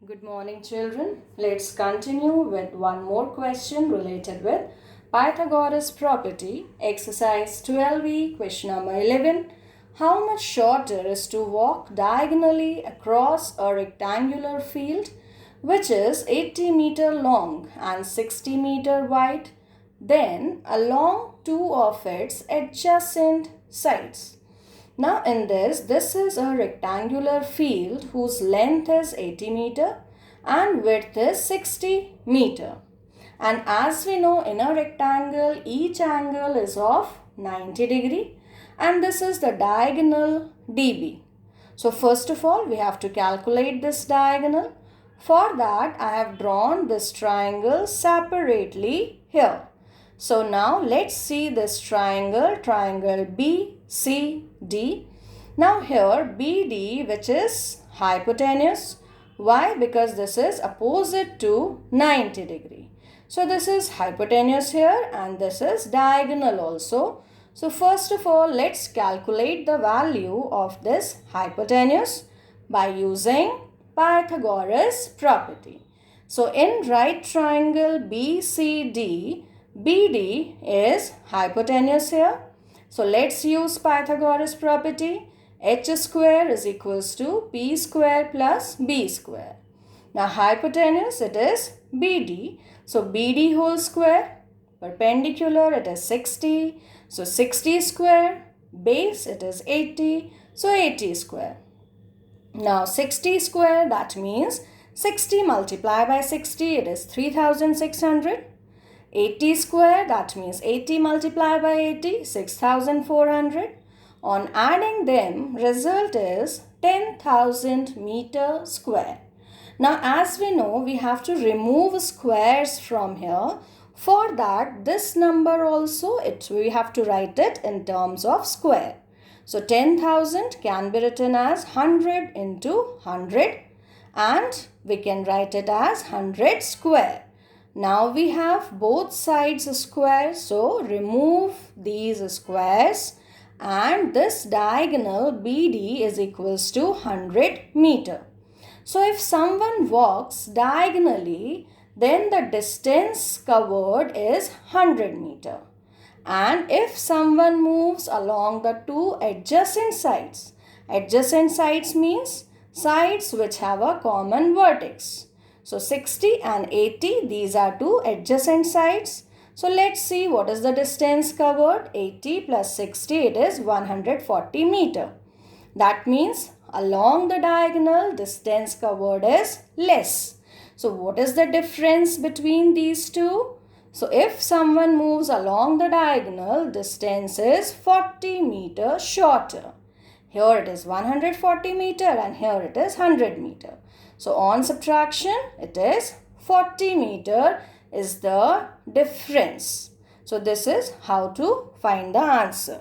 Good morning, children. Let's continue with one more question related with Pythagoras property. Exercise 12e, question number 11. How much shorter is to walk diagonally across a rectangular field which is 80 meter long and 60 meter wide, then along two of its adjacent sides? Now in this is a rectangular field whose length is 80 meter and width is 60 meter. And as we know, in a rectangle, each angle is of 90 degree and this is the diagonal DB. So first of all, we have to calculate this diagonal. For that, I have drawn this triangle separately here. So now let's see this triangle BCD. Now here BD, which is hypotenuse. Why? Because this is opposite to 90 degree. So this is hypotenuse here and this is diagonal also. So first of all, let's calculate the value of this hypotenuse by using Pythagoras property. So in right triangle BCD, BD is hypotenuse here. So let's use Pythagoras property. H square is equals to P square plus B square. Now hypotenuse, it is BD. So BD whole square, perpendicular, it is 60. So 60 square, base, it is 80. So 80 square. Now 60 square, that means 60 multiplied by 60, it is 3600. 80 square, that means 80 multiplied by 80, 6400. On adding them, result is 10,000 meter square. Now as we know, we have to remove squares from here. For that, this number also, we have to write it in terms of square. So 10,000 can be written as 100 into 100 and we can write it as 100 square. Now we have both sides square, so remove these squares and this diagonal BD is equals to 100 meter. So if someone walks diagonally, then the distance covered is 100 meter. And if someone moves along the two adjacent sides means sides which have a common vertex. So 60 and 80, these are two adjacent sides. So let's see what is the distance covered. 80 plus 60, it is 140 meter. That means along the diagonal, distance covered is less. So what is the difference between these two? So if someone moves along the diagonal, distance is 40 meter shorter. Here it is 140 meter and here it is 100 meter. So on subtraction, it is 40 meter is the difference. So this is how to find the answer.